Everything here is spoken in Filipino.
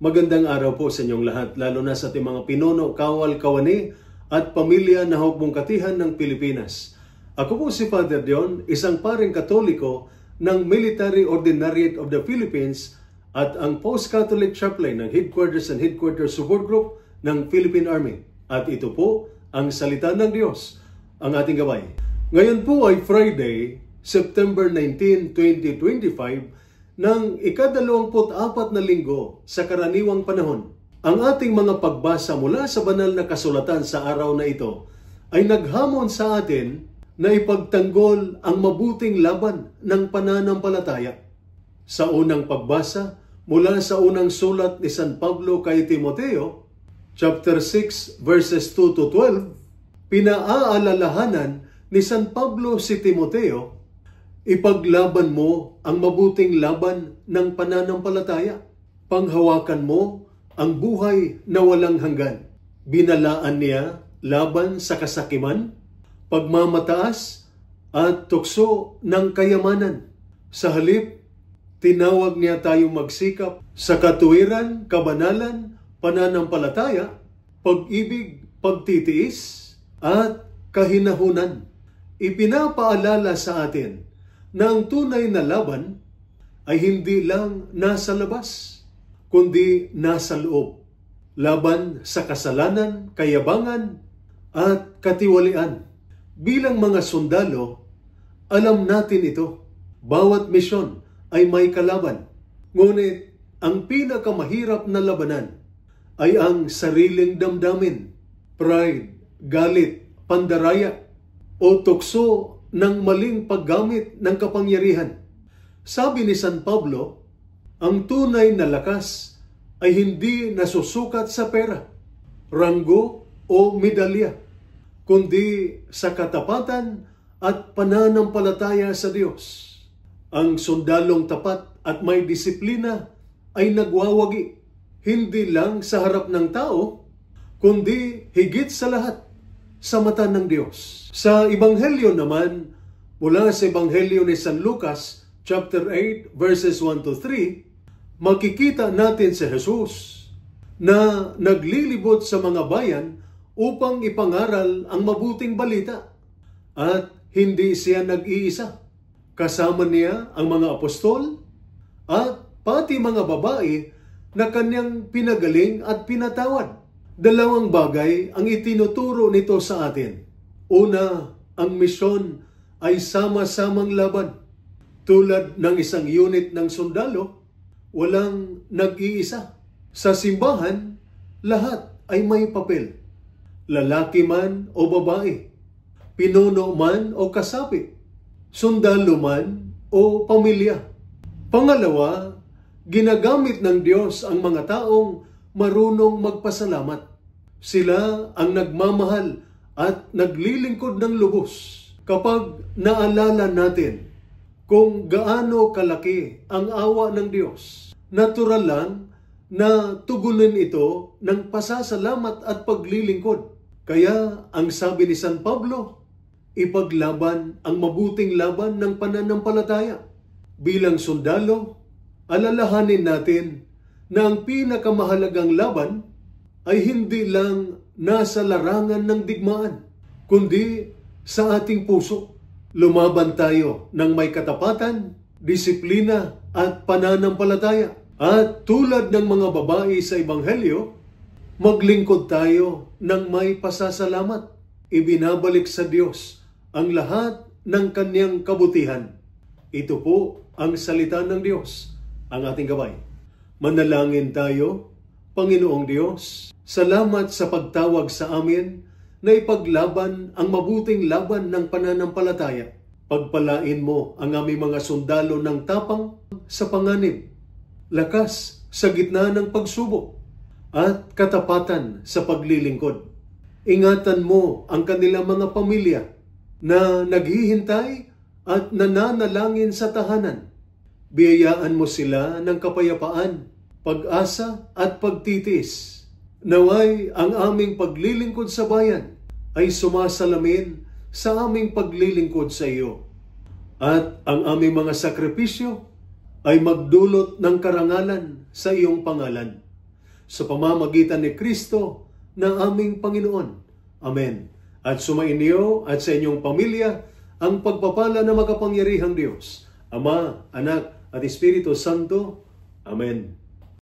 Magandang araw po sa inyong lahat, lalo na sa ating mga pinuno, kawal, kawani at pamilya na hukbong katihan ng Pilipinas. Ako po si Father Dion, isang paring Katoliko ng Military Ordinariate of the Philippines at ang Post-Catholic Chaplain ng Headquarters and Headquarters Support Group ng Philippine Army. At ito po ang salita ng Diyos, ang ating gabay. Ngayon po ay Friday, September 19, 2025, ng ika-24 na linggo sa karaniwang panahon. Ang ating mga pagbasa mula sa banal na kasulatan sa araw na ito ay naghamon sa atin na ipagtanggol ang mabuting laban ng pananampalataya. Sa unang pagbasa, mula sa unang sulat ni San Pablo kay Timoteo, chapter 6, verses 2 to 12, pinaaalalahanan ni San Pablo si Timoteo, ipaglaban mo ang mabuting laban ng pananampalataya. Panghawakan mo ang buhay na walang hanggan. Binalaan niya laban sa kasakiman, pagmamataas at tukso ng kayamanan. Sa halip, tinawag niya tayong magsikap sa katuwiran, kabanalan, pananampalataya, pag-ibig, pagtitiis, at kahinahunan. Ipinapaalala sa atin na ang tunay na laban ay hindi lang nasa labas, kundi nasa loob. Laban sa kasalanan, kayabangan, at katiwalian. Bilang mga sundalo, alam natin ito. Bawat misyon ay may kalaban. Ngunit ang pinakamahirap na labanan ay ang sariling damdamin, pride, galit, pandaraya, o tukso ng maling paggamit ng kapangyarihan. Sabi ni San Pablo, ang tunay na lakas ay hindi nasusukat sa pera, ranggo o medalya, kundi sa katapatan at pananampalataya sa Diyos. Ang sundalong tapat at may disiplina ay nagwawagi, hindi lang sa harap ng tao, kundi higit sa lahat sa mata ng Diyos. Sa Ebanghelyo naman, mula sa Ebanghelyo ni San Lucas, chapter 8, verses 1 to 3, makikita natin si Jesus na naglilibot sa mga bayan upang ipangaral ang mabuting balita. At hindi siya nag-iisa. Kasama niya ang mga apostol at pati mga babae na kanyang pinagaling at pinatawad. Dalawang bagay ang itinuturo nito sa atin. Una, ang misyon ay sama-samang laban. Tulad ng isang unit ng sundalo, walang nag-iisa. Sa simbahan, lahat ay may papel. Lalaki man o babae, pinuno man o kasapi, sundalo man o pamilya. Pangalawa, ginagamit ng Diyos ang mga taong marunong magpasalamat. Sila ang nagmamahal at naglilingkod ng lubos. Kapag naalala natin kung gaano kalaki ang awa ng Diyos, natural lang na tugunin ito ng pasasalamat at paglilingkod. Kaya ang sabi ni San Pablo, ipaglaban ang mabuting laban ng pananampalataya. Bilang sundalo, alalahanin natin na ang pinakamahalagang laban ay hindi lang nasa larangan ng digmaan, kundi sa ating puso. Lumaban tayo ng may katapatan, disiplina at pananampalataya. At tulad ng mga babae sa Ebanghelyo, maglingkod tayo ng may pasasalamat. Ibinabalik sa Diyos ang lahat ng kanyang kabutihan. Ito po ang salita ng Diyos, ang ating gabay. Manalangin tayo. Panginoong Diyos, salamat sa pagtawag sa amin na ipaglaban ang mabuting laban ng pananampalataya. Pagpalain mo ang aming mga sundalo ng tapang sa panganib, lakas sa gitna ng pagsubok, at katapatan sa paglilingkod. Ingatan mo ang kanilang mga pamilya na naghihintay at nananalangin sa tahanan. Biyayaan mo sila ng kapayapaan, pag-asa at pagtitis. Naway ang aming paglilingkod sa bayan ay sumasalamin sa aming paglilingkod sa iyo. At ang aming mga sakripisyo ay magdulot ng karangalan sa iyong pangalan. sa pamamagitan ni Kristo na aming Panginoon. Amen. At sumainyo at sa inyong pamilya ang pagpapala na makapangyarihang Diyos, Ama, Anak, at Espiritu Santo. Amen.